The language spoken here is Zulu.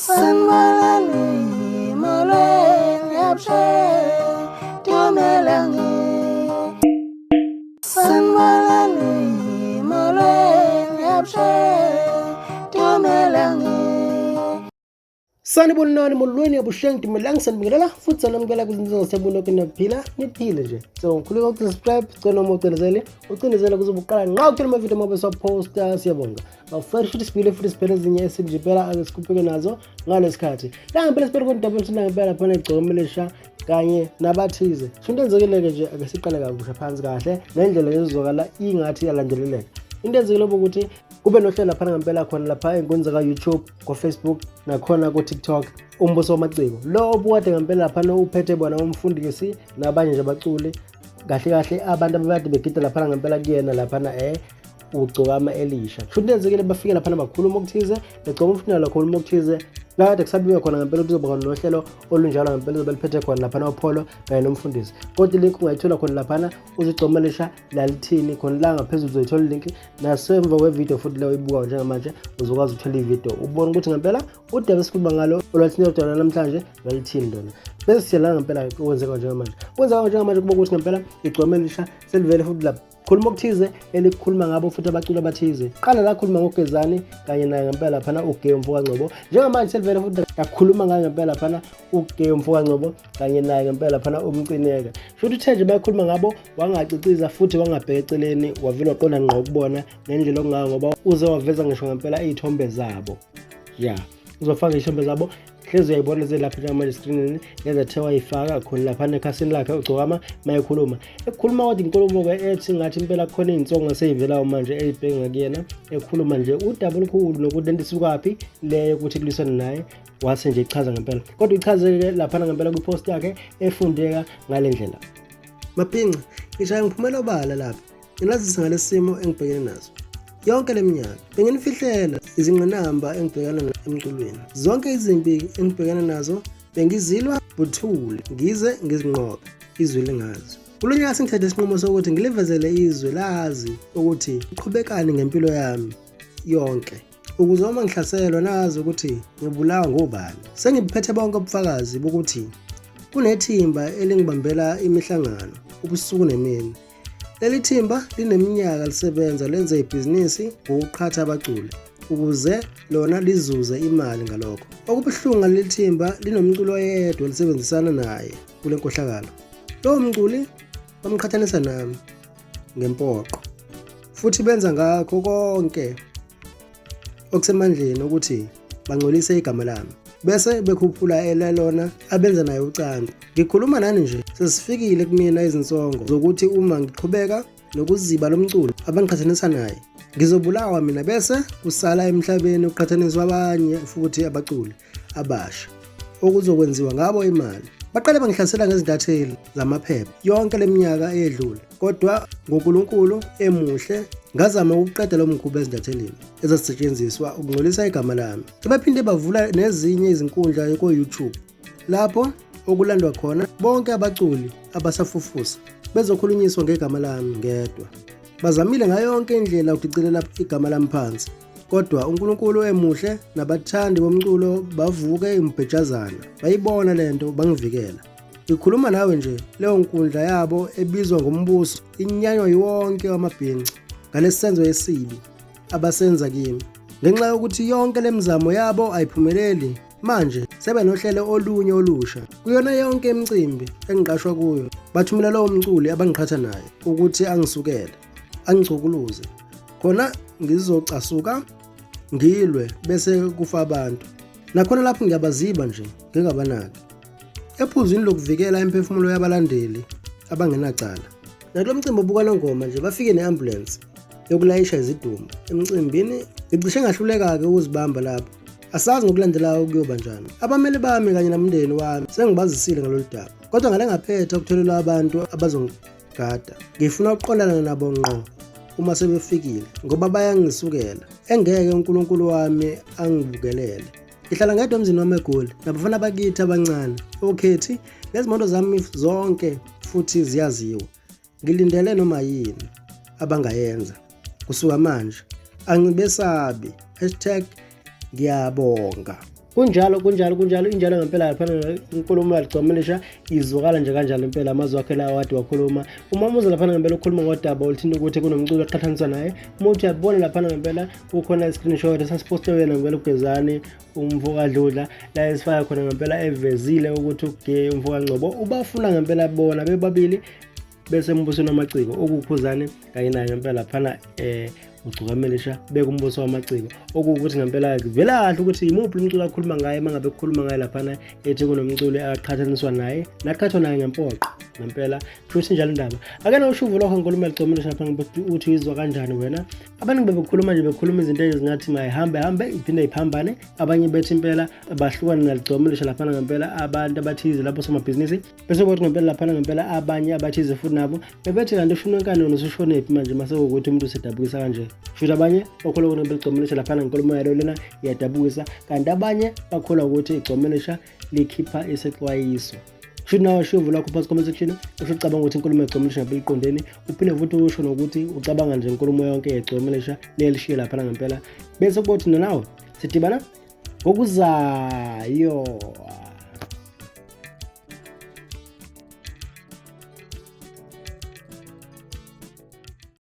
Sanmalani molweni yapshe tumelangi. Sanmalani molweni yapshe tumelangi. Sanibonani molweni yabusheng Tumelangi sanibingelela futhi sanamukela kuzinto zasebona kunaphila niphile nje. So khuleka ukusubscribe cona umocelezele ucindezela kuzobuqala nqa ukuthola ama video mabe saposta siyabonga. Bafuna futhi siphele ezinye esibijibela ake sikupheke nazo ngalesikhathi. La ngempela siphere kodwa futhi ngempela phana igcomelesha kanye nabathize. Into enzekile nje ake siqale kabusha phansi kahle nendlela ezizokala ingathi yalandeleleka. Into enzekile ukuthi kube nohlelo lapha ngempela khona lapha enkonza YouTube, ko Facebook nakhona ko TikTok umbuso wamaciko. Lo obukade ngempela lapha uphethe bona umfundisi nabanye nje abaculi kahle abantu abade begida lapha ngempela kuyena lapha ugcokama Elisha. Futhi enzekile bafike lapha bakhuluma ukuthize, begcoma umfunela lakhuluma ukuthize. La kade kusabiwe khona ngempela kuzoba khona nohlelo olunjalo ngempela beliphethe khona lapha uPholo kanye nomfundisi. Kodwa link ungayithola khona lapha uzigcomelisha lalithini khona la ngaphezulu uzoyithola link nasemva kwevideo futhi leyo ibuka njengamanje uzokwazi ukuthola ivideo ubone ukuthi ngempela udaba esikhuluma ngalo olwathini udaba namhlanje lalithini lona. Bese siyala ngempela kwenzeka njengamanje kuba ukuthi ngempela igcomelisha selivele futhi lapha khuluma ukuthize elikhuluma ngabo futhi abaculi abathize. Qala la khuluma ngogezani kanye naye ngempela lapha uGay Mfokangcobo. Njengamanje selivele futhi yakhuluma ngaye ngempela lapha uGay Mfokangcobo kanye naye ngempela lapha umcineka. Futhi uthe nje bayakhuluma ngabo wangaciciza futhi wangabheka eceleni wavela waqonda ngqo ukubona nendlela okungaka ngoba uze waveza ngisho ngempela izithombe zabo. Uzofaka izithombe zabo hlezi uyayibona lapha njengamanje screenini lezathe wayifaka khona lapha ekhasini lakhe ugcokama mayekhuluma kodwa inkulumo ethi ngathi impela khona izinsongo seyivelayo manje ezibheke ngakuyena ekhuluma nje udaba olukhulu nokuthi lento isukaphi leyo ukuthi kulisana naye wase nje ichaza ngempela kodwa ichazeke lapha ngempela kwipost yakhe efundeka ngalendlela. Maphinca ngishaya ngiphumela obala lapha ngilazisa ngalesimo engibhekene nazo yonke leminyaka benginifihlela izingqinamba engibhekana emculweni. Zonke izimpi engibhekana nazo bengizilwa buthule ngize ngizinqobe izwi lengazi. Kulonyaka sengithathe isinqumo sokuthi ngilivezele izwe lazi ukuthi uqhubekani ngempilo yami yonke ukuze uma ngihlaselwa nazi ukuthi ngibulawa ngobani. Sengiphethe bonke ubufakazi bokuthi kunethimba elingibambela imihlangano ubusuku nemini. Leli thimba lineminyaka lisebenza lenze ibhizinisi ngokuqhatha abaculi ukuze lona lizuze imali ngalokho. Okubuhlungu ngaleli thimba linomculo oyedwa lisebenzisana naye kule nkohlakalo. Lo mculi bamqhathanisa nami ngempoqo futhi benza ngakho konke okusemandleni ukuthi bangcolise igama lami bese bekhuphula elelona abenza naye ucanda. Ngikhuluma nani nje sesifikile kumina izinsongo zokuthi uma ngiqhubeka nokuziba lomculo abangiqhathanisa naye ngizobulawa mina bese kusala emhlabeni uqhathaniswa abanye futhi abaculi abasha okuzokwenziwa ngabo imali. Baqale bangihlasela ngezintatheli zamaphepha yonke leminyaka eyedlule kodwa ngoNkulunkulu emuhle ngazama ukuqeda lo mkhuba ezintathelini ezasetshenziswa ukungcolisa igama lami. Sebaphinde bavula nezinye izinkundla ku YouTube lapho okulandwa khona bonke abaculi abasafufusa bezokhulunyiswa ngegama lami ngedwa. Bazamile ngayo yonke indlela ukucicelela igama lami phansi kodwa uNkulunkulu emuhle nabathandi bomculo bavuke imbhejazana bayibona lento bangivikela. Ngikhuluma nawe nje leyo nkundla yabo ebizwa ngombuso inyanywa yonke wamabhinqa ngalesenzo esibi abasenza kimi. Ngenxa yokuthi yonke lemizamo yabo ayiphumeleli manje sebe nohlelo olunye olusha kuyona yonke imicimbi engiqashwa kuyo bathumela lowo mculi abangiqhatha naye ukuthi angisukele angicukuluze khona ngizocasuka ngilwe bese kufa abantu. Nakhona lapho ngiyabaziba nje ngingabanaki ephuzwini lokuvikela imphefumulo yabalandeli abangenacala. Nakulo mcimbi obukana ngoma nje bafike neambulance yokulayisha izidumbu emcimbini ngicishe ngahluleka-ke ukuzibamba lapho. Asazi ngokulandelayo kuyoba njani. Abameli bami kanye nomndeni wami sengibazisile ngalolu daba kodwa ngale ngaphetha ukutholela abantu abazongigada. Ngifuna ukuqondana nabo ngqo uma sebefikile ngoba bayangisukela engeke uNkulunkulu wami angibukelele. Ngihlala ngedwa emzini wami eGoli nabafana bakithi abancane okhethi nezimoto zami zonke futhi ziyaziwa. Ngilindele noma yini abangayenza kusuka manje angibesabi #ngiyabonga. kunjalo injalo ngempela laphana inkulumo yaligcomelisha izwakala nje kanjalo impela amazwi akhe lawa wade wakhuluma. Uma uze laphana ngempela ukhuluma ngodaba oluthinta ukuthi kunomculo oqhathaniswa naye, uma uthi uyabona laphana ngempela kukhona i-screenshot esasiposte wena ngempela uGezani uMvukadludla la esifaka khona ngempela evezile ukuthi uGay uMvukangcobo ubafuna ngempela bona bebabili bese embusweni wamaciko okukhuzane kanye naye ngempela laphana uGcukamelisha bekumbuso wamaciko okuwukuthi ngempela kuvela kahle ukuthi imuphi umculo akhuluma ngaye mangabe kukhuluma ngaye laphana ethi kunomculo aqhathaniswa naye naqhathwa naye ngempoqo ngempela futhi njalo indaba akena ushuvu lokho nkulumo yaligcomelisha lapha uthi izwa kanjani wena. Abantu bebekhuluma nje bekhuluma izinto ezingathi mayihambe iphinde iphambane, abanye bethi impela bahlukana naligcomelisha laphana ngempela abantu abathize lapho somabhizinisi bese kuthi ngempela laphana ngempela abanye abathize futhi nabo bebethi kanti ushona nkani wona usushonephi manje mase ukuthi umuntu usedabukisa kanje. Futhi abanye bakholwa ukuthi igcomelisha laphana inkulumo yalo lena iyadabukisa, kanti abanye bakholwa ukuthi igcomelisha likhipha isexwayiso. Futhi nawe shuvu lakho phansi comment section usho ucabanga ukuthi inkulumo yegcomelisha ngempela iqondeni, uphinde futhi usho nokuthi ucabanga nje inkulumo yonke yegcomelisha lelishiye laphana ngempela bese kuthi nawe sidibana ngokuzayo.